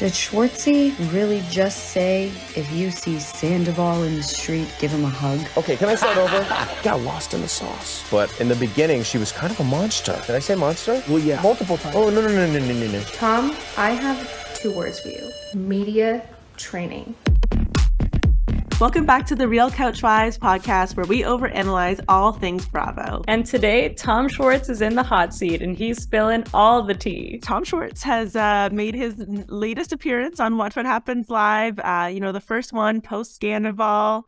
Did Schwartzy really just say, if you see Scandoval in the street, give him a hug? Okay, can I start over? Got lost in the sauce. But in the beginning, she was kind of a monster. Did I say monster? Well, yeah. Multiple times. Oh, no. Tom, I have 2 words for you. Media training. Welcome back to the Real Couchwives podcast, where we overanalyze all things Bravo. And today, Tom Schwartz is in the hot seat, and he's spilling all the tea. Tom Schwartz has made his latest appearance on What Happens Live. The first one post Scandoval.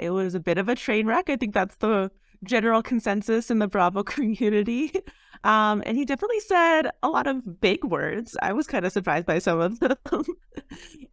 It was a bit of a train wreck. I think that's the general consensus in the Bravo community. And he definitely said a lot of big words. I was kind of surprised by some of them.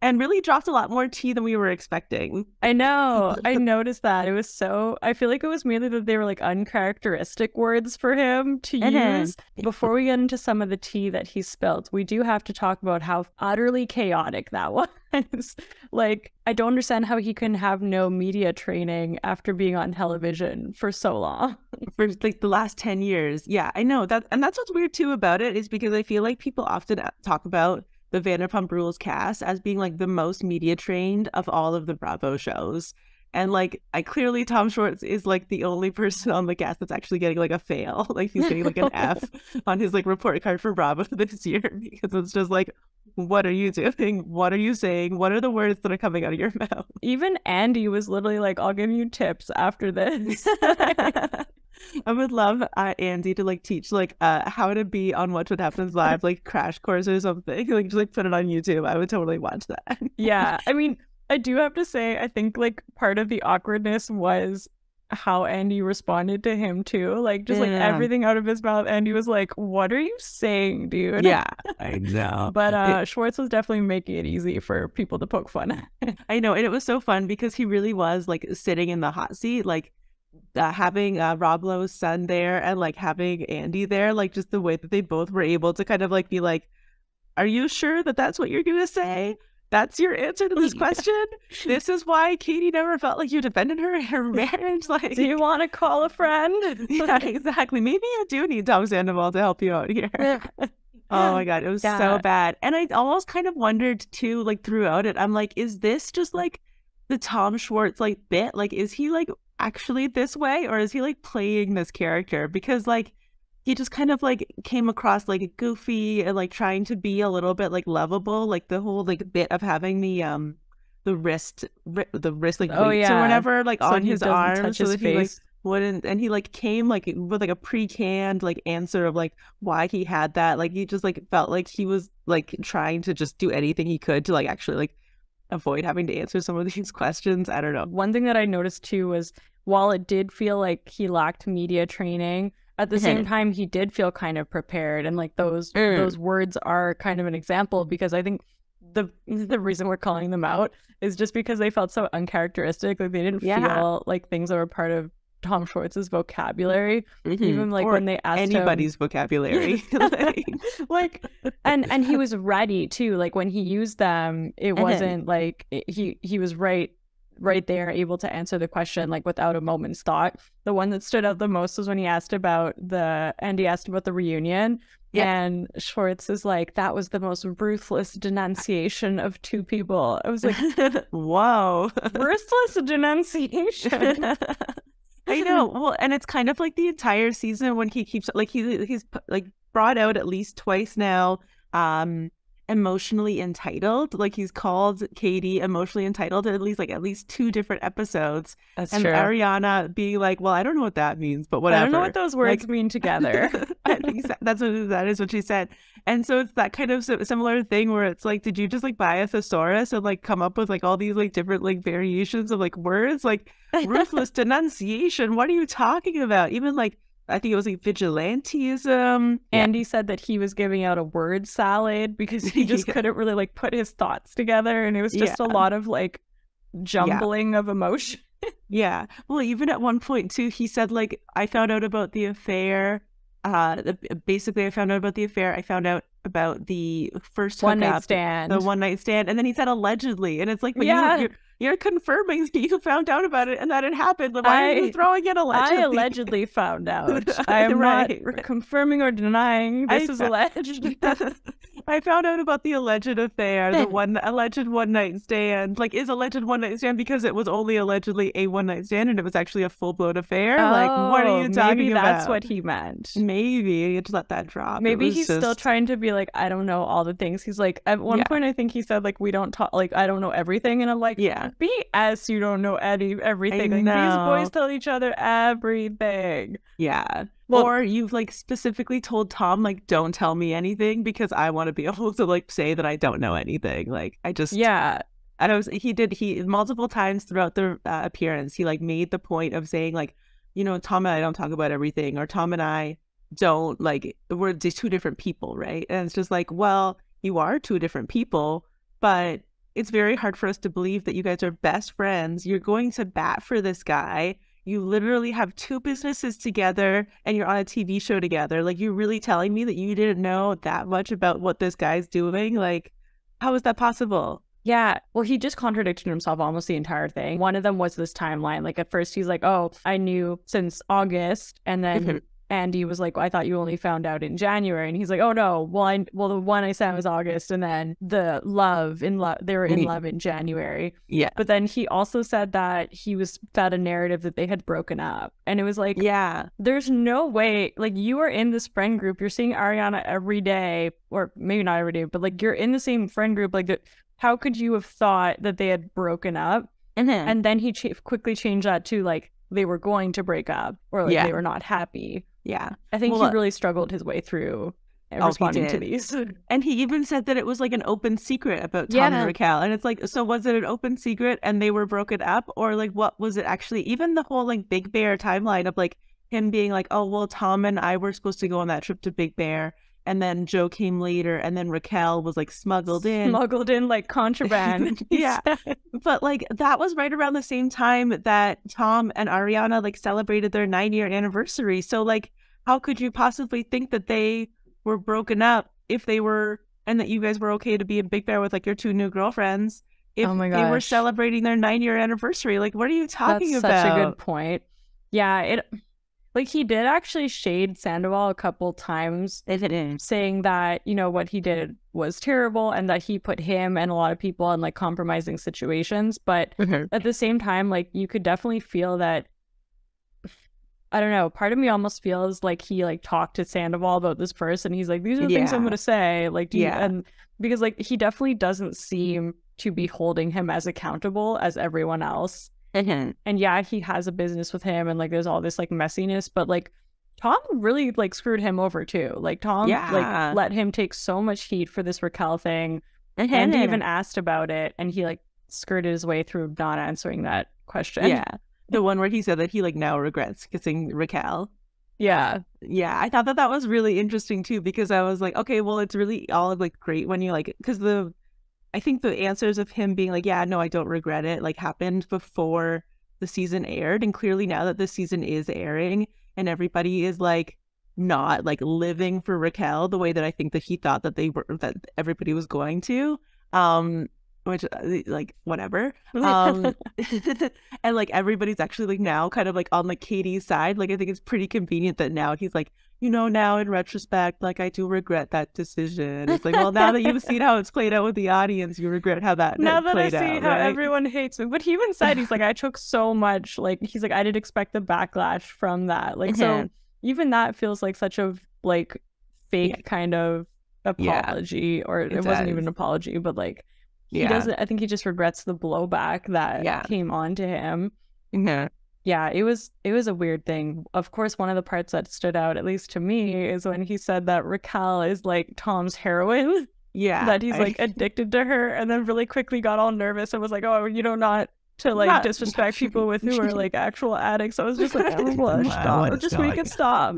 And really dropped a lot more tea than we were expecting. I know. I noticed that. It was I feel like it was mainly that they were like uncharacteristic words for him to use. Before we get into some of the tea that he spilled, we do have to talk about how utterly chaotic that was. Like, I don't understand how he can have no media training after being on television for so long. For like the last 10 years. Yeah, I know that. And that's what's weird too about it, is because I feel like people often talk about the Vanderpump Rules cast as being like the most media trained of all of the Bravo shows. And like, clearly Tom Schwartz is like the only person on the cast that's actually getting like a fail. Like he's getting like an F on his like report card for Bravo this year, because it's just like, what are you doing? What are you saying? What are the words that are coming out of your mouth? Even Andy was literally like, I'll give you tips after this. I would love Andy to like teach like how to be on What Happens Live, like crash course or something. Like just like put it on YouTube. I would totally watch that. Yeah, I mean, I do have to say, I think like part of the awkwardness was how Andy responded to him too. Like just like everything out of his mouth, Andy was like, what are you saying, dude? Yeah, I know. But Schwartz was definitely making it easy for people to poke fun at. I know, and it was so fun because he really was like sitting in the hot seat, like having Rob Lowe's son there and like having Andy there, like just the way that they both were able to kind of like be like, are you sure that that's what you're gonna say? That's your answer to this question? This is why Katie never felt like you defended her in her marriage? Like, do you want to call a friend? Yeah, exactly. Maybe you do need Tom Sandoval to help you out here. Oh my God, it was so bad. And I almost kind of wondered too, like throughout it, I'm like, is this just like the Tom Schwartz like bit? Like, is he like actually this way, or is he like playing this character? Because like he just kind of like came across like goofy and like trying to be a little bit like lovable, like the whole like bit of having the wrist like weights or whatever like so on his arm, so that he like wouldn't, and he like came like with like a pre-canned like answer of like why he had that. Like he just like felt like he was like trying to just do anything he could to like actually like avoid having to answer some of these questions. I don't know. One thing that I noticed too was, while it did feel like he lacked media training, at the same time he did feel kind of prepared, and like those words are kind of an example, because I think the reason we're calling them out is just because they felt so uncharacteristic. Like they didn't feel like things that were part of Tom Schwartz's vocabulary, even like when they asked anybody's vocabulary. like and he was ready too. Like when he used them, it wasn't like he was right there, able to answer the question like without a moment's thought. The one that stood out the most was when he asked about the reunion. And Schwartz is like, that was the most ruthless denunciation of 2 people. I was like, whoa, ruthless denunciation. I know. Well, and it's kind of like the entire season when he keeps like he's like brought out at least twice now emotionally entitled. Like he's called Katie emotionally entitled at least 2 different episodes. That's and true. Ariana being like, well, I don't know what that means, but whatever. I don't know what those words mean together. That is what she said. And so it's that kind of similar thing where it's like, did you just like buy a thesaurus and like come up with like all these like different like variations of like words, like ruthless denunciation? What are you talking about? Even like, I think it was like vigilantism. Andy said that he was giving out a word salad because he just couldn't really like put his thoughts together, and it was just a lot of like jumbling of emotion. Yeah. Well, even at one point too, he said like, I found out about the affair. Basically, I found out about the affair. I found out about the first one night stand, and then he said allegedly, and it's like, but you're confirming that you found out about it and that it happened. Why are you throwing it allegedly? I allegedly found out. I am not confirming or denying. This is alleged. I found out about the alleged affair, the alleged one-night stand. Like, is alleged one-night stand because it was only allegedly a one-night stand and it was actually a full-blown affair? Like, what are you talking maybe about? That's what he meant. Maybe you just let that drop. Maybe he's still trying to be like, I don't know all the things. He's like, at one point, I think he said like, we don't talk, like, I don't know everything. And I'm like, BS, you don't know everything. Like, these boys tell each other everything. Yeah. Well, or you've like specifically told Tom, like, don't tell me anything because I want to be able to like say that I don't know anything. Like, I just, he multiple times throughout the appearance, he like made the point of saying like, you know, Tom and I don't talk about everything, or Tom and I don't, like, we're just two different people, right? And it's just like, well, you are two different people, but it's very hard for us to believe that you guys are best friends. You're going to bat for this guy. You literally have two businesses together and you're on a TV show together. Like, you're really telling me that you didn't know that much about what this guy's doing? Like, how is that possible? Yeah, well, he just contradicted himself almost the entire thing. One of them was this timeline. Like, at first he's like, oh, I knew since August. And then Andy was like, well, I thought you only found out in January. And he's like, oh, no, well, the one I sent was August. And then they were in love in January. Yeah. But then he also said that he was fed a narrative that they had broken up. And it was like, there's no way, like, you are in this friend group. You're seeing Ariana every day, or maybe not every day, but like, you're in the same friend group. Like, how could you have thought that they had broken up? And then he quickly changed that to like, they were going to break up, or like they were not happy. Yeah. I think he really struggled his way through responding to these. And he even said that it was like an open secret about Tom and Raquel. And it's like, so was it an open secret and they were broken up? Or like, what was it actually? Even the whole like Big Bear timeline of like him being like, oh, well, Tom and I were supposed to go on that trip to Big Bear. And then Joe came later, and then Raquel was like smuggled in like contraband. But like that was right around the same time that Tom and Ariana like celebrated their 9-year anniversary. So like, how could you possibly think that they were broken up if they were, and that you guys were okay to be in Big Bear with like your two new girlfriends if they were celebrating their 9-year anniversary? Like, what are you talking about? That's such a good point. Yeah, like, he did actually shade Scandoval a couple times, saying that, you know, what he did was terrible and that he put him and a lot of people in, like, compromising situations. But at the same time, like, you could definitely feel that, I don't know, part of me almost feels like he, like, talked to Scandoval about this first, and he's like, these are the things I'm going to say. Like, do you, and because, like, he definitely doesn't seem to be holding him as accountable as everyone else. And yeah, he has a business with him, and like there's all this like messiness, but like Tom really like screwed him over too. Like Tom like let him take so much heat for this Raquel thing, and he even asked about it, and he like skirted his way through not answering that question. Yeah, the one where he said that he like now regrets kissing Raquel. Yeah, I thought that was really interesting too, because I was like, okay, well, it's really all like great when you like, because I think the answers of him being like, yeah, no, I don't regret it, like happened before the season aired. And clearly now that the season is airing and everybody is like not like living for Raquel the way that I think that he thought that that everybody was going to, which like whatever. And like everybody's actually like now kind of like on like Katie's side. Like I think it's pretty convenient that now he's like, you know, now in retrospect, like I do regret that decision. It's like, well, now that you've seen how it's played out with the audience, you regret how that now that I see how everyone hates me. But he even said, he's like, I took so much, like he's like, I didn't expect the backlash from that. Like so even that feels like such a like fake kind of apology, or it wasn't even an apology, but like he doesn't, I think he just regrets the blowback that came on to him. Yeah, it was a weird thing. Of course, one of the parts that stood out, at least to me, is when he said that Raquel is like Tom's heroine. Yeah. That he's like addicted to her, and then really quickly got all nervous and was like, oh, you know, not to like disrespect people with who are like actual addicts. I was just like, stop. Just make it stop.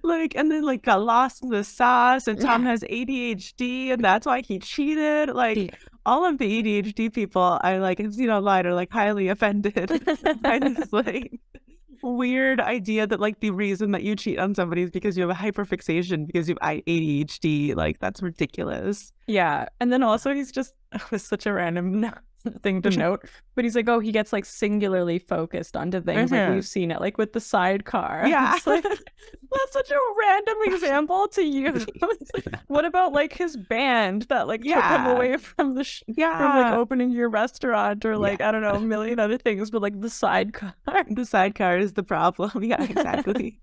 Like, and then like got lost in the sauce, and Tom has ADHD, and that's why he cheated. Like all of the ADHD people I like have seen online are like highly offended by this like weird idea that like the reason that you cheat on somebody is because you have a hyperfixation because you have ADHD. Like that's ridiculous. Yeah, and then also he's just, it was such a random thing to note. But he's like, oh, he gets like singularly focused onto things. Like we've seen it, like with the sidecar. Yeah. Like, that's such a random example to use. What about like his band that like took him away from the from like opening your restaurant or like I don't know, a million other things, but like the sidecar. The sidecar is the problem. Yeah, exactly.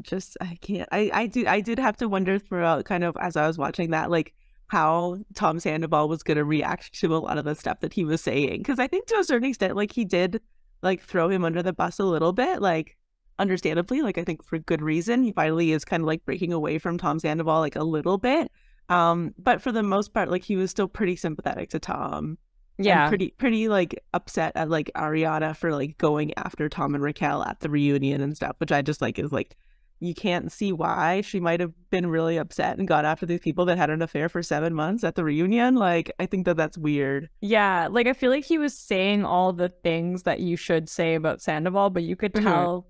Just I can't. I did have to wonder throughout, kind of as I was watching that, like how Tom Sandoval was going to react to a lot of the stuff that he was saying, because I think to a certain extent, like he did like throw him under the bus a little bit, like understandably, like I think for good reason. He finally is kind of like breaking away from Tom Sandoval like a little bit, but for the most part, like he was still pretty sympathetic to Tom. Yeah, and pretty like upset at like Ariana for like going after Tom and Raquel at the reunion and stuff, which I just like is like, you can't see why she might have been really upset and got after these people that had an affair for 7 months at the reunion. Like, I think that that's weird. Yeah, like I feel like he was saying all the things that you should say about Sandoval, but you could tell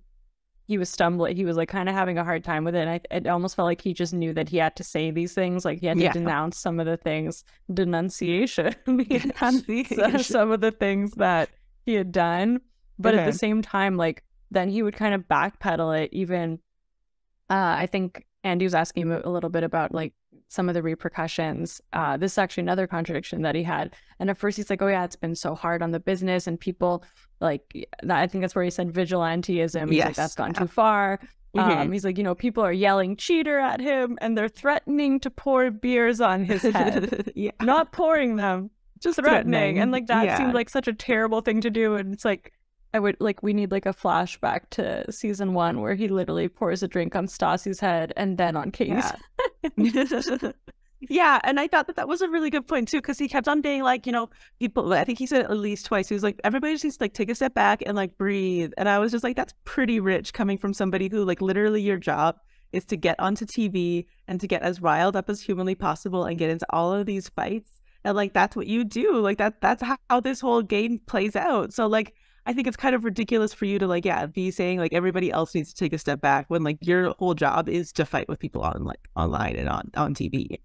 he was stumbling. He was like kind of having a hard time with it. And it almost felt like he just knew that he had to say these things. Like he had to denounce some of the things, denunciation. Some of the things that he had done. But at the same time, like then he would kind of backpedal it even. I think Andy was asking him a little bit about like some of the repercussions. This is actually another contradiction that he had. And at first he's like, oh yeah, it's been so hard on the business and people like that. I think that's where he said vigilanteism. He's like, that's gone too far. He's like, you know, people are yelling cheater at him and they're threatening to pour beers on his head. Not pouring them, just threatening. And like that seemed like such a terrible thing to do. And it's like, we need like a flashback to season 1 where he literally pours a drink on Stassi's head and then on Katie's. Yeah, and I thought that was a really good point too, because he kept on being like, you know, people, I think he said it at least twice, he was like, everybody just needs to like take a step back and like breathe. And I was just like, that's pretty rich coming from somebody who like literally your job is to get onto TV and to get as riled up as humanly possible and get into all of these fights. And like, that's what you do. Like that's how this whole game plays out. So like, I think it's kind of ridiculous for you to like, be saying like everybody else needs to take a step back when like your whole job is to fight with people on like online and on TV.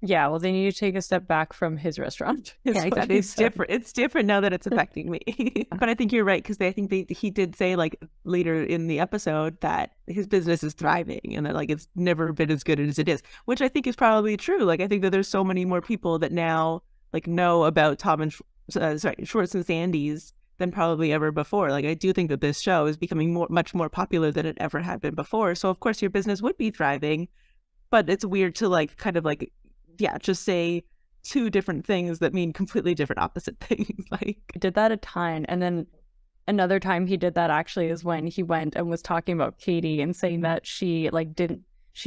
Yeah, well, they need to take a step back from his restaurant. Yeah, exactly. It's different. It's different now that it's affecting me. But I think you're right, because I think he did say like later in the episode that his business is thriving and that like it's never been as good as it is, which I think is probably true. Like I think that there's so many more people that now like know about Tom and Schwartz and Sandy's than probably ever before. Like I do think that this show is becoming much more popular than it ever had been before. So of course your business would be thriving, but it's weird to like kind of like just say two different things that mean completely different opposite things. Like he did that a ton. And then another time he did that actually is when he went and was talking about Katie and saying that she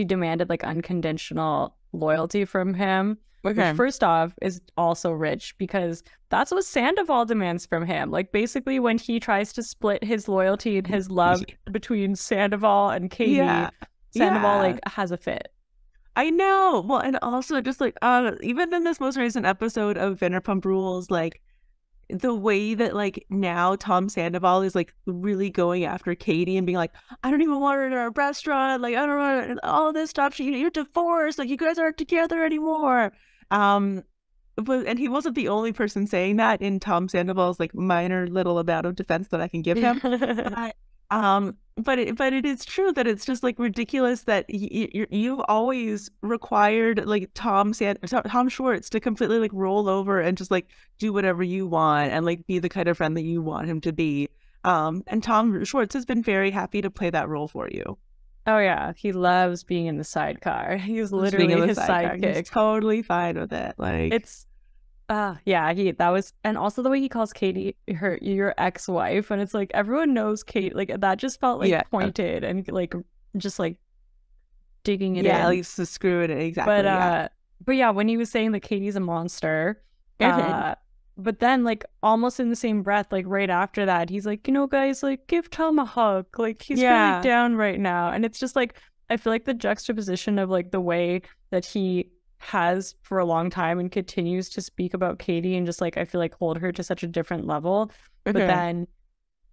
demanded like unconditional loyalty from him. Which first off is also rich, because that's what Sandoval demands from him. Like basically when he tries to split his loyalty and his love between Sandoval and Katie, Sandoval like has a fit. I know. Well, and also just like even in this most recent episode of Vanderpump Rules, like the way that like now Tom Sandoval is like really going after Katie and being like, I don't even want her in our restaurant, like I don't want all this stuff, you're divorced, like you guys aren't together anymore. And he wasn't the only person saying that in Tom Sandoval's like minor little amount of defense that I can give him. But it is true that it's just like ridiculous that you've always required like Tom Schwartz to completely like roll over and just like do whatever you want and like be the kind of friend that you want him to be. And Tom Schwartz has been very happy to play that role for you. Oh yeah, he loves being in the sidecar. He's literally his sidekick. He's totally fine with it. Like it's that was, and also the way he calls Katie your ex-wife, and it's like everyone knows Kate, like that just felt like pointed and like just like digging it in. Yeah, at least to screw it in. Exactly. But yeah, when he was saying that Katie's a monster, but then like almost in the same breath, like right after that, he's like, you know, guys, like give Tom a hug. Like he's really down right now. And it's just like, I feel like the juxtaposition of like the way that he has for a long time and continues to speak about Katie and just like I feel like hold her to such a different level. But then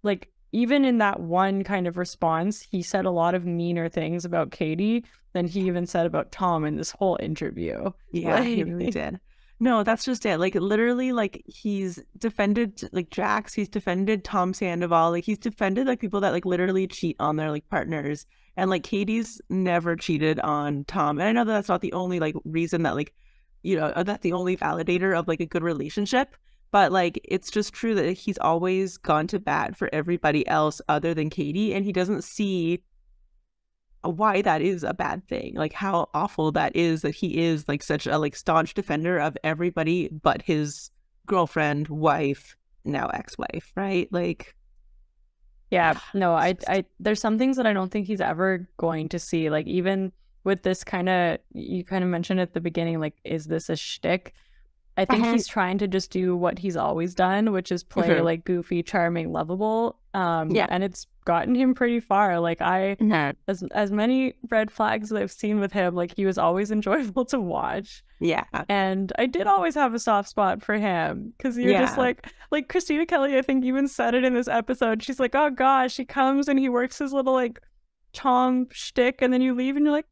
like even in that one kind of response, he said a lot of meaner things about Katie than he even said about Tom in this whole interview. Yeah, he really did. No, that's just it. Like literally, like he's defended like Jax, he's defended Tom Sandoval, like he's defended like people that like literally cheat on their like partners. And like Katie's never cheated on Tom. And I know that that's not the only like reason that like, you know, that's the only validator of like a good relationship. But like it's just true that he's always gone to bat for everybody else other than Katie, and he doesn't see why that is a bad thing, like how awful that is that he is like such a like staunch defender of everybody but his girlfriend, wife, now ex-wife, right? Like yeah, no, I there's some things that I don't think he's ever going to see, like even with this kind of, you kind of mentioned at the beginning, like is this a shtick? I think he's trying to just do what he's always done, which is play like goofy, charming, lovable. And it's gotten him pretty far. Like as many red flags that I've seen with him, like he was always enjoyable to watch. Yeah. And I did always have a soft spot for him because you're just like Christina Kelly, I think even said it in this episode. She's like, oh gosh, he comes and he works his little like Tom shtick, and then you leave and you're like,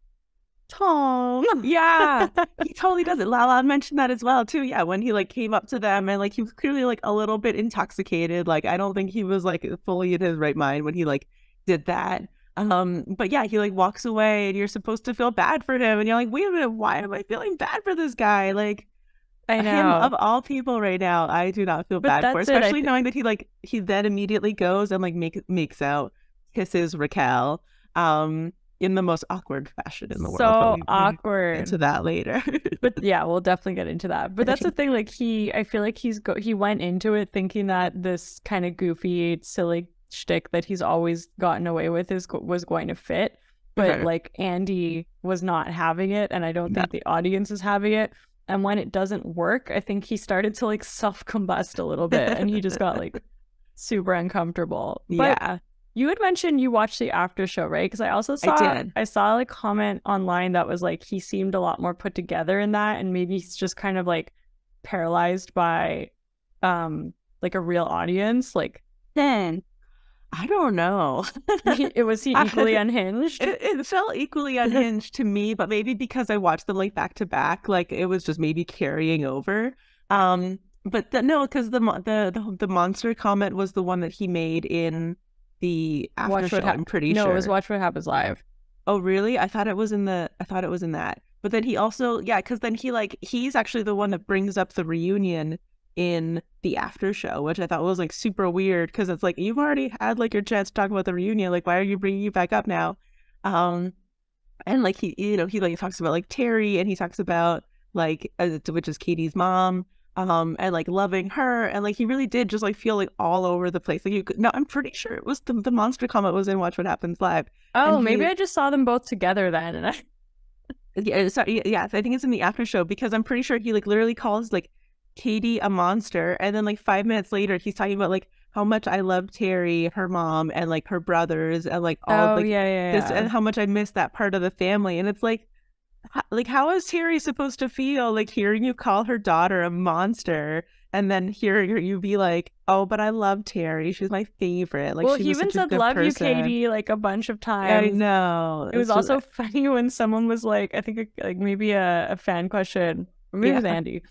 Tom. Yeah, he totally does it. Lala mentioned that as well too. Yeah, when he like came up to them and like he was clearly like a little bit intoxicated. Like I don't think he was like fully in his right mind when he like did that. But yeah, he like walks away and you're supposed to feel bad for him, and you're like, wait a minute, why am I feeling bad for this guy? Like I know, him of all people right now, I do not feel bad for, especially knowing that he then immediately goes and like makes out, kisses Raquel. In the most awkward fashion in the world. So awkward. Into that later. But yeah, we'll definitely get into that. But that's the thing, like I feel like he went into it thinking that this kind of goofy, silly shtick that he's always gotten away with was going to fit. But like Andy was not having it, and I don't think the audience is having it. And when it doesn't work, I think he started to like self-combust a little bit, and he just got like super uncomfortable. But yeah. You had mentioned you watched the after show, right? Because I also saw I saw like comment online that was like he seemed a lot more put together in that, and maybe he's just kind of like paralyzed by like a real audience. Like then I don't know. Was he equally unhinged? It felt equally unhinged to me, but maybe because I watched them like back to back, like it was just maybe carrying over. But no, because the monster comment was the one that he made in the after show, I'm pretty sure. No, it was Watch What Happens Live. Oh, really? I thought it was in that. But then he also, because then he's actually the one that brings up the reunion in the after show, which I thought was like super weird, because it's like, you've already had like your chance to talk about the reunion. Like, why are you bringing you back up now? And like he like talks about like Terry, and he talks about like, which is Katie's mom. And like loving her, and like he really did just like feel like all over the place. Like I'm pretty sure it was the monster comment was in Watch What Happens Live. Oh, maybe I just saw them both together then. And I think it's in the after show, because I'm pretty sure he like literally calls like Katie a monster, and then like 5 minutes later he's talking about like how much I love Terry, her mom, and like her brothers, and like all this, and how much I miss that part of the family. And it's like how is Terry supposed to feel like hearing you call her daughter a monster, and then hearing you be like, oh, but I love Terry, she's my favorite. Like, well, she he even said love person. You, Katie, like a bunch of times. I know. It was also funny when someone was like, I think like maybe a fan question, or maybe it was Andy,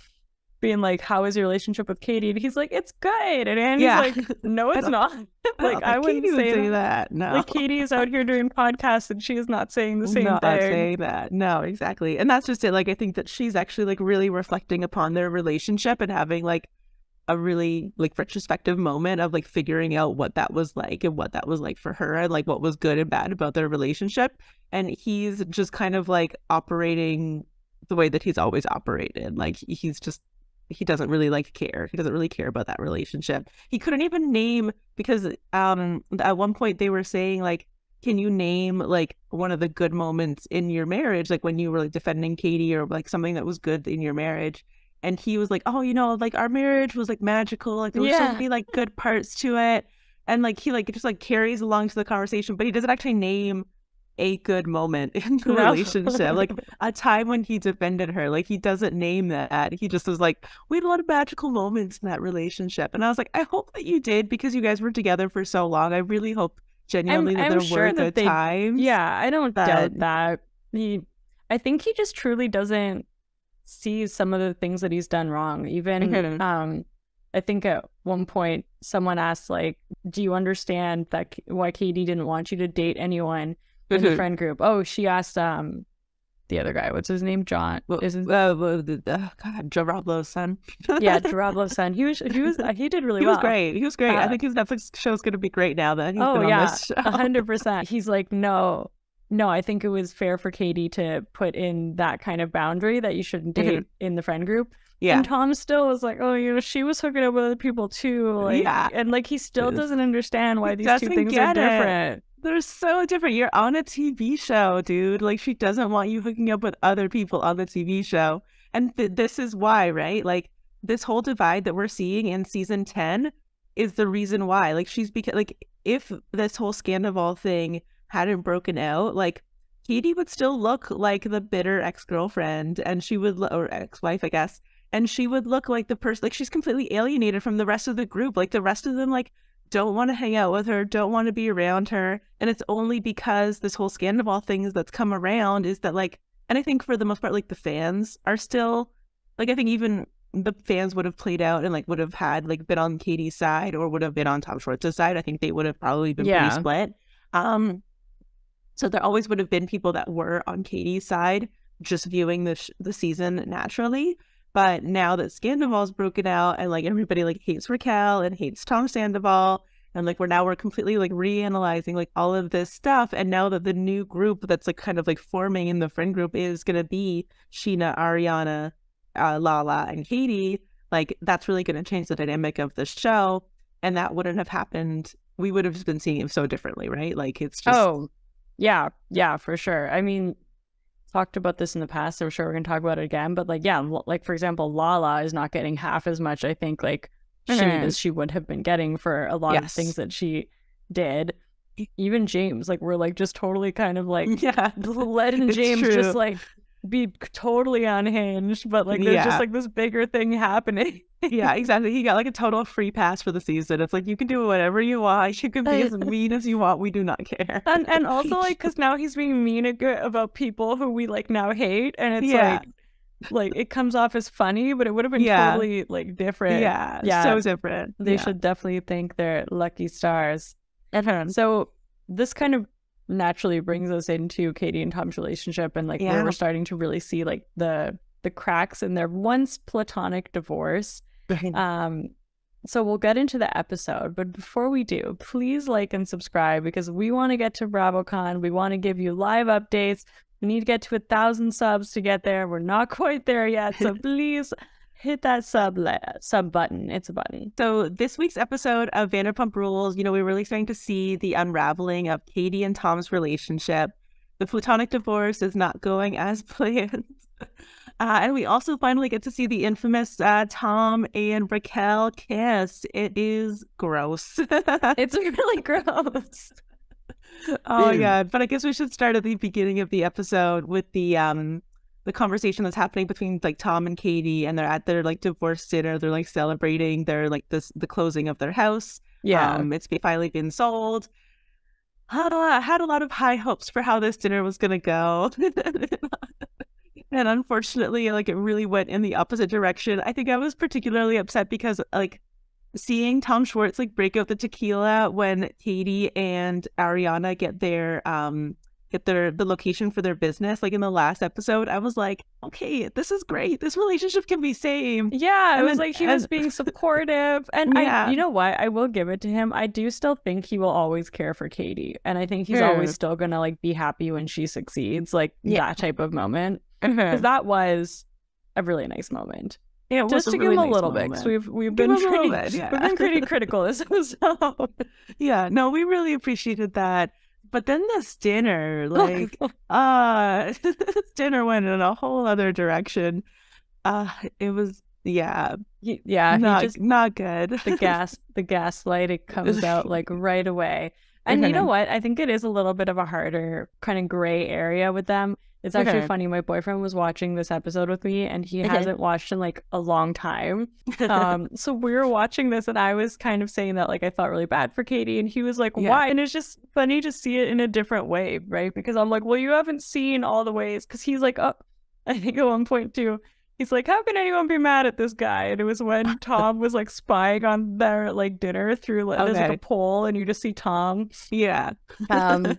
being like, how is your relationship with Katie? And he's like, it's good. And Andy's like, no, it's not. Like, I wouldn't say that. No. Like, Katie is out here doing podcasts and she is not saying the same thing. Not saying that. No, exactly. And that's just it. Like, I think that she's actually like really reflecting upon their relationship and having like a really like retrospective moment of like figuring out what that was like, and what that was like for her, and like what was good and bad about their relationship. And he's just kind of like operating the way that he's always operated. Like, he doesn't really like care. He doesn't really care about that relationship. He couldn't even name, because at one point they were saying like, can you name like one of the good moments in your marriage, like when you were like defending Katie, or like something that was good in your marriage? And he was like, oh, like our marriage was like magical, like there were so many like good parts to it. And like he like just like carries along to the conversation, but he doesn't actually name a good moment in the relationship, like a time when he defended her. Like, he doesn't name that. He just was like, we had a lot of magical moments in that relationship. And I was like, I hope that you did, because you guys were together for so long. I really hope genuinely that there were good times. Yeah, I don't doubt that. I think he just truly doesn't sees some of the things that he's done wrong. Even I think at one point someone asked, like, do you understand that why Katie didn't want you to date anyone in the friend group? Oh, she asked the other guy, what's his name? John. God, Geraldo's son. Yeah, Geraldo's son. He did really well. He was great. He was great. I think his Netflix show is going to be great now that he's been on this show. 100%. He's like, no, I think it was fair for Katie to put in that kind of boundary that you shouldn't date in the friend group. Yeah. And Tom still was like, oh, you know, she was hooking up with other people too. Like, and like, he still doesn't understand why these two things are different. They're so different. You're on a TV show, dude. Like, she doesn't want you hooking up with other people on the TV show. And this is why, right? Like, this whole divide that we're seeing in season 10 is the reason why. Like, like, if this whole Scandoval thing hadn't broken out, like, Katie would still look like the bitter ex-girlfriend, and she would, or ex-wife, I guess, and she would look like the person, like, she's completely alienated from the rest of the group. Like, the rest of them, like, don't want to hang out with her, don't want to be around her. And it's only because this whole Scandoval thing that's come around is that, like, and I think for the most part, like, the fans are still, like, I think even the fans would have played out and, like, would have had, like, been on Katie's side or would have been on Tom Schwartz's side. I think they would have probably been pretty split. So there always would have been people that were on Katie's side just viewing the season naturally. But now that Scandoval's broken out and, like, everybody, like, hates Raquel and hates Tom Sandoval, and, like, we're completely, like, reanalyzing, like, all of this stuff. And now that the new group that's, like, kind of, like, forming in the friend group is going to be Sheena, Ariana, Lala, and Katie, like, that's really going to change the dynamic of the show. And that wouldn't have happened. We would have been seeing it so differently, right? Like, it's just... Oh, yeah, for sure. I mean... talked about this in the past, so I'm sure we're gonna talk about it again, but, like, yeah, like, for example, Lala is not getting half as much, I think, like, as she would have been getting for a lot of things that she did. Even James, like, we're, like, just totally kind of, like, letting James just, like, be totally unhinged, but, like, there's just, like, this bigger thing happening. Yeah, exactly. He got, like, a total free pass for the season. It's like, you can do whatever you want. You can be as mean as you want. We do not care. And also, like, because now he's being mean about people who we, like, now hate, and it's like it comes off as funny, but it would have been totally, like, different. Yeah, so different. They should definitely thank their lucky stars. So this kind of naturally brings us into Katie and Tom's relationship, and, like, where we're starting to really see, like, the cracks in their once platonic divorce. So we'll get into the episode, but before we do, please like and subscribe, because we want to get to BravoCon. We want to give you live updates. We need to get to 1,000 subs to get there. We're not quite there yet, so please hit that sub button. It's a button. So this week's episode of Vanderpump Rules, you know, we're really starting to see the unraveling of Katie and Tom's relationship. The platonic divorce is not going as planned. And we also finally get to see the infamous Tom and Raquel kiss. It is gross. It's really gross. Oh my God. But I guess we should start at the beginning of the episode with the conversation that's happening between, like, Tom and Katie, and they're at their, like, divorce dinner. They're, like, celebrating their, like, the closing of their house. It's finally been sold. Had a lot of high hopes for how this dinner was gonna go. And unfortunately, like, it really went in the opposite direction. I think I was particularly upset because, like, seeing Tom Schwartz, like, break out the tequila when Katie and Ariana get the location for their business, like, in the last episode, I was like, okay, this is great. This relationship can be saved. Yeah, it was like he was being supportive. And you know what? I will give it to him. I do still think he will always care for Katie. And I think he's always still gonna, like, be happy when she succeeds, like, that type of moment. Because that was a really nice moment. Yeah, just to give him a little bit, because we've been pretty critical this episode. Yeah, no, we really appreciated that. But then this dinner, like, this dinner went in a whole other direction. It was, not good. The gaslight, it comes out, like, right away. And you know what? I think it is a little bit of a harder kind of gray area with them. It's actually funny. My boyfriend was watching this episode with me, and he hasn't watched in, like, a long time. So we were watching this, and I was kind of saying that, like, I felt really bad for Katie, and he was like, why? And it's just funny to see it in a different way, right? Because I'm like, well, you haven't seen all the ways, because he's like, oh, I think at one point too, he's like, how can anyone be mad at this guy? And it was when Tom was like spying on their like dinner through like, there's like a pole and you just see Tom. Yeah. And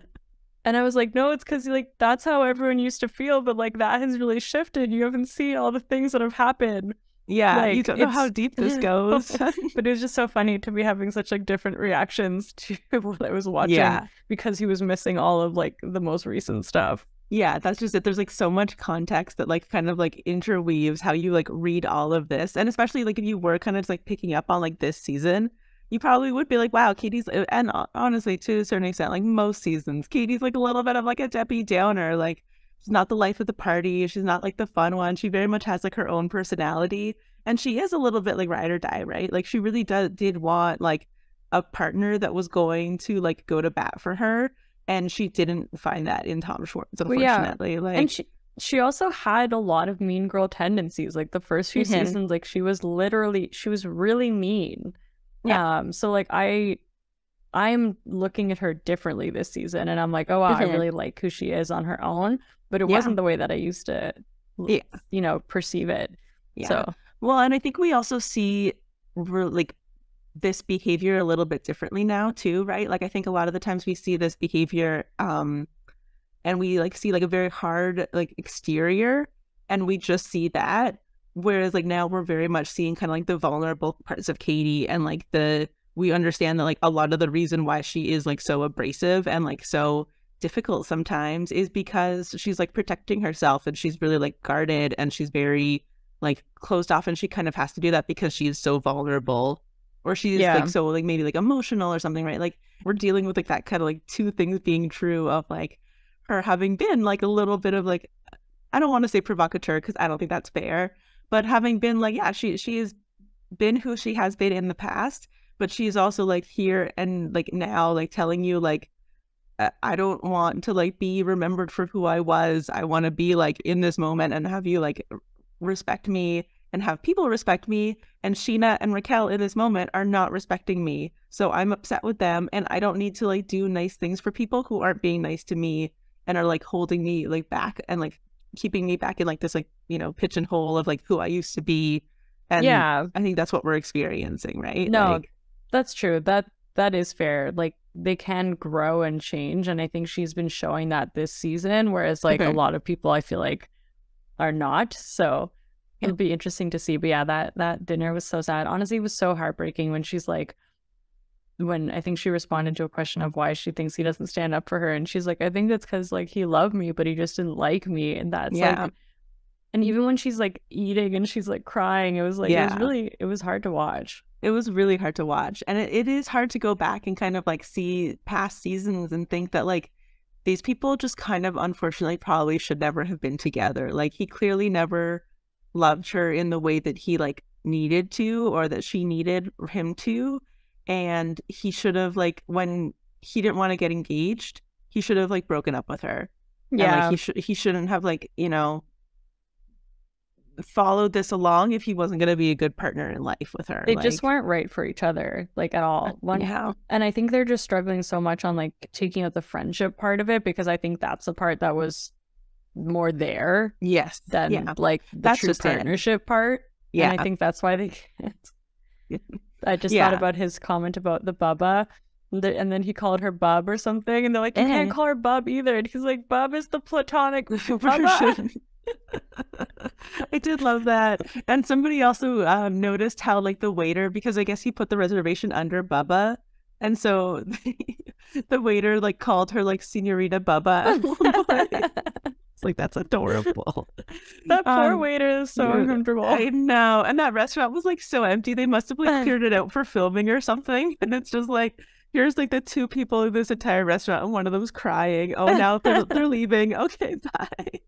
I was like, no, it's because like that's how everyone used to feel, but like that has really shifted. You haven't seen all the things that have happened. Yeah, like, you don't know how deep this goes. But it was just so funny to be having such like different reactions to what I was watching because he was missing all of like the most recent stuff. Yeah, that's just it. There's like so much context that like kind of like interweaves how you like read all of this. And especially like if you were kind of just like picking up on like this season, you probably would be like, wow, Katie's, and honestly, to a certain extent, like most seasons, Katie's like a little bit of like a Debbie Downer. Like, she's not the life of the party. She's not like the fun one. She very much has like her own personality. And she is a little bit like ride or die, right? Like, she really did want like a partner that was going to like go to bat for her. And she didn't find that in Tom Schwartz, unfortunately. Like, and she also had a lot of mean girl tendencies. Like the first few seasons, like she was really mean. Yeah. So like I'm looking at her differently this season, and I'm like, oh wow, I really like who she is on her own, but it wasn't the way that I used to, you know, perceive it. Yeah. So well, and I think we also see like this behavior a little bit differently now too, right? Like I think a lot of the times we see this behavior, and we like see like a very hard like exterior, and we just see that. Whereas like now we're very much seeing kind of like the vulnerable parts of Katie, and like we understand that like a lot of the reason why she is like so abrasive and like so difficult sometimes is because she's like protecting herself, and she's really like guarded, and she's very like closed off, and she kind of has to do that because she is so vulnerable, or she's like so like maybe like emotional or something, right? Like we're dealing with like that kind of like two things being true of like her having been like a little bit of like, I don't want to say provocateur because I don't think that's fair, but having been like, yeah, she has been who she has been in the past, but she's also like here and like now like telling you like, I don't want to like be remembered for who I was. I want to be like in this moment and have you like respect me and have people respect me. And Sheena and Raquel in this moment are not respecting me. So I'm upset with them, and I don't need to like do nice things for people who aren't being nice to me and are like holding me like back and like keeping me back in like this like, you know, pigeonhole of like who I used to be. And I think that's what we're experiencing, right? No, like, that's true. That is fair. Like they can grow and change, and I think she's been showing that this season, whereas like a lot of people I feel like are not. So it'll be interesting to see. But yeah, that dinner was so sad. Honestly, it was so heartbreaking when she's like, when I think she responded to a question of why she thinks he doesn't stand up for her, and she's like, I think that's because like he loved me but he just didn't like me. And that's like, and even when she's like eating and she's like crying, it was like it was hard to watch. It was really hard to watch, and it is hard to go back and kind of like see past seasons and think that like these people just kind of unfortunately probably should never have been together. Like he clearly never loved her in the way that he like needed to, or that she needed him to. And he should have like, when he didn't want to get engaged, he should have like broken up with her. Yeah. And, like, he shouldn't have like, you know, followed this along if he wasn't going to be a good partner in life with her. They like, just weren't right for each other, like at all. And I think they're just struggling so much on like taking out the friendship part of it, because I think that's the part that was more there. Yes. Than like the true partnership part. Yeah. And I think that's why they can't. I just thought about his comment about the Bubba, and then he called her Bub or something, and they're like, you can't call her Bub either. And he's like, Bub is the platonic Bubba. I did love that. And somebody also noticed how like the waiter, because I guess he put the reservation under Bubba, and so the waiter like called her like Senorita Bubba. It's like, that's adorable. That poor waiter is so uncomfortable. I know. And that restaurant was like so empty. They must have like cleared it out for filming or something. And it's just like, here's like the two people in this entire restaurant, and one of them's crying. Oh, now they're leaving. Okay, bye.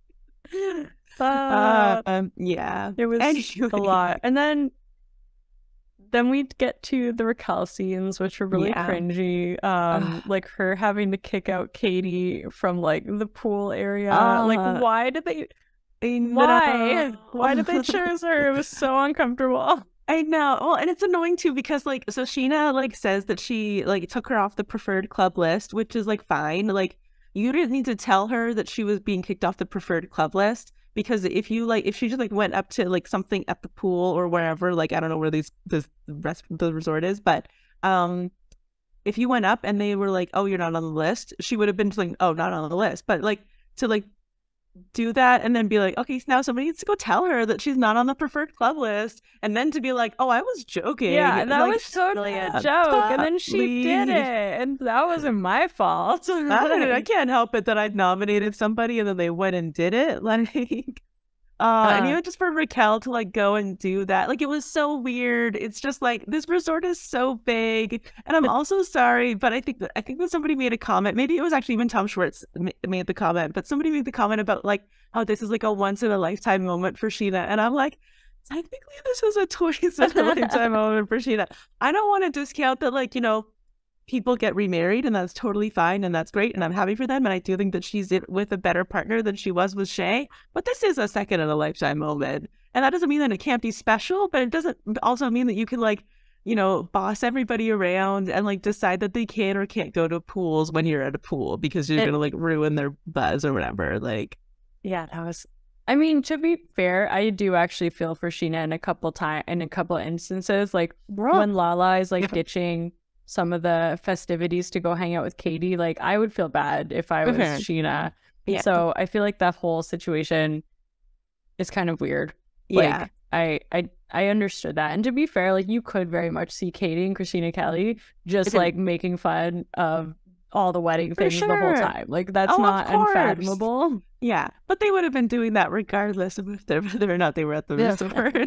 Yeah, it was a lot. And then we'd get to the Raquel scenes, which were really cringy. Like her having to kick out Katie from like the pool area. Like why did they choose her? It was so uncomfortable. I know. Well, and it's annoying too, because like, so Sheena like says that she like took her off the preferred club list, which is like fine. Like, you didn't need to tell her that she was being kicked off the preferred club list, because if she just like went up to like something at the pool or wherever, like I don't know where the resort is, but if you went up and they were like, oh, you're not on the list, she would have been like, oh, not on the list. But like to like do that and then be like, okay, now somebody needs to go tell her that she's not on the preferred club list, and then to be like, oh, I was joking. Yeah, that like, was totally a joke, and then she did it, and that wasn't my fault. I can't help it that I nominated somebody and then they went and did it. Like, and even just for Raquel to like go and do that, like it was so weird. It's just like this resort is so big, and I'm also sorry, but I think that somebody made a comment. Maybe it was actually even Tom Schwartz made the comment, but somebody made the comment about like how this is like a once in a lifetime moment for Scheana, and I'm like, technically this was a twice in a lifetime moment for Scheana. I don't want to discount that, like, you know, people get remarried and that's totally fine and that's great and I'm happy for them, and I do think that she's with a better partner than she was with Shay, but this is a second in a lifetime moment, and that doesn't mean that it can't be special, but it doesn't also mean that you can like, you know, boss everybody around and like decide that they can or can't go to pools when you're at a pool because you're gonna like ruin their buzz or whatever. Like, yeah, that was, I mean, to be fair, I do actually feel for Scheana in a couple instances, like when Lala is like ditching some of the festivities to go hang out with Katie, like I would feel bad if I was Scheana. Yeah. So I feel like that whole situation is kind of weird. Yeah. Like, I understood that. And to be fair, like you could very much see Katie and Christina Kelly just like making fun of all the wedding things the whole time. Like that's not unfathomable. Yeah. But they would have been doing that regardless of whether or not they were at the resort.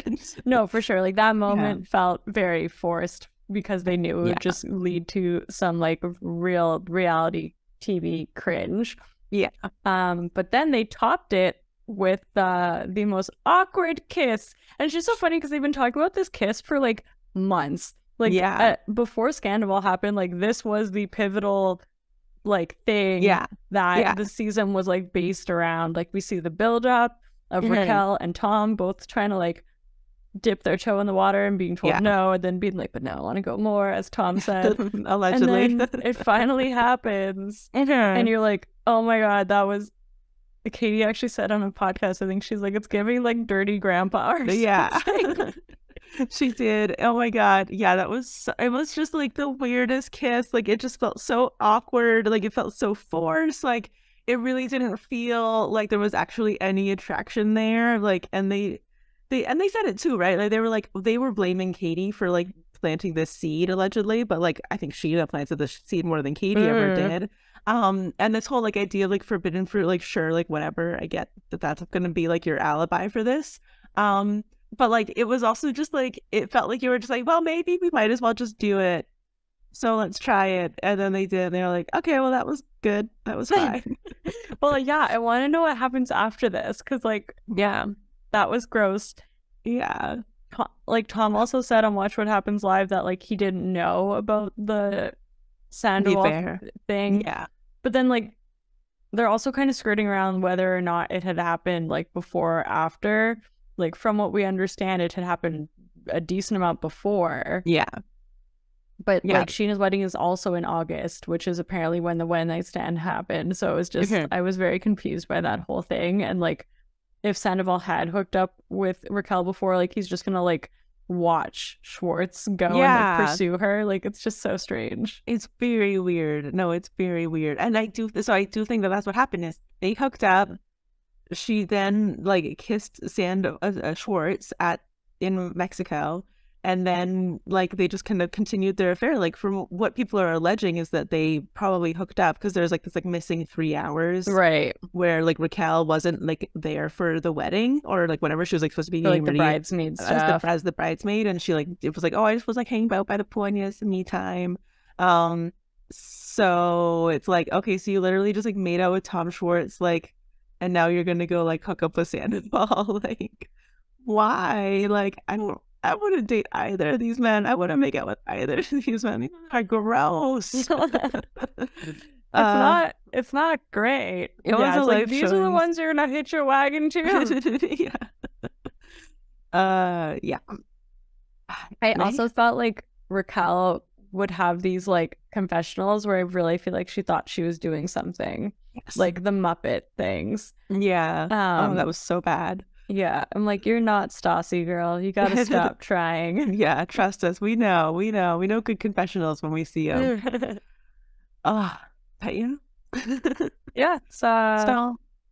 No, for sure. Like that moment felt very forced, because they knew it would just lead to some like real reality TV cringe. Yeah. But then they topped it with the most awkward kiss. And it's just so funny because they've been talking about this kiss for like months. Like before Scandoval happened, like this was the pivotal like thing that the season was like based around. Like we see the build up of Raquel and Tom both trying to like dip their toe in the water and being told no, and then being like, but no, I want to go more, as Tom said. Allegedly. And then it finally happens. And you're like, oh my God, that was... Katie actually said on a podcast, I think she's like, it's giving like dirty grandpa or yeah. She did. Oh my God. Yeah, that was... It was just like the weirdest kiss. Like it just felt so awkward. Like it felt so forced. Like it really didn't feel like there was actually any attraction there. Like, and they said it too, right? Like they were blaming Katie for like planting this seed allegedly, but like I think Scheana planted the seed more than Katie ever did. And this whole like idea of like forbidden fruit, like sure, like whatever, I get that that's gonna be like your alibi for this. But like it was also just like it felt like you were just like, well, maybe we might as well just do it. So let's try it. And then they did. And they were like, okay, well that was good. That was fine. Well, like, yeah, I want to know what happens after this, because like that was gross. Yeah. Like Tom also said on Watch What Happens Live that like he didn't know about the Scandoval thing. Yeah. But then like they're also kind of skirting around whether or not it had happened like before or after. Like from what we understand, it had happened a decent amount before. Yeah. But like Sheena's wedding is also in August, which is apparently when the one night stand happened. So it was just I was very confused by that whole thing. And like if Sandoval had hooked up with Raquel before, like he's just gonna like watch Schwartz go and like pursue her. Like it's just so strange. It's very weird. No, it's very weird. And I do think that that's what happened is they hooked up. She then like kissed Schwartz in Mexico. And then, like, they just kind of continued their affair. Like, from what people are alleging is that they probably hooked up because there's, like, this, like, missing 3 hours. Right. Where, like, Raquel wasn't, like, there for the wedding or, like, whenever she was, like, supposed to be getting ready the bridesmaid stuff. As the bridesmaid. And she, like, it was like, oh, I just was, like, hanging out by the pool and yes, me time. So it's like, okay, so you literally just, like, made out with Tom Schwartz, like, and now you're going to go, like, hook up with Scandoval. Like, why? Like, I wouldn't date either of these men. I wouldn't make out with either of these men. These are gross. It's not great. It was like these are the ones you're gonna hitch your wagon to. Yeah. I also thought like Raquel would have these like confessionals where I really feel like she thought she was doing something, like the Muppet things. Yeah. Oh, that was so bad. Yeah, I'm like, you're not Stassi, girl. You gotta stop trying. Yeah, trust us. We know good confessionals when we see them. Oh, but yeah. Yeah,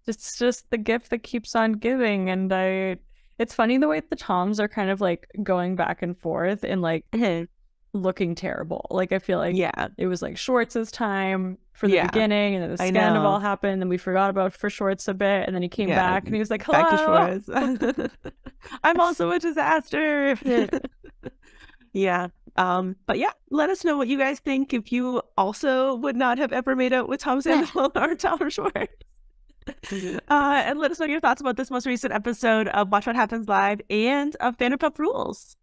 it's just the gift that keeps on giving. And it's funny the way the Toms are kind of like going back and forth and like looking terrible. Like I feel like it was like Schwartz's time for the beginning, and then the Scandoval happened, and we forgot about for Schwartz a bit, and then he came back and he was like, hello. Back to Schwartz. I'm also a disaster. Yeah. But yeah, let us know what you guys think, if you also would not have ever made out with Tom Sandoval or Tom Schwartz. And let us know your thoughts about this most recent episode of Watch What Happens Live and of Vanderpump Rules.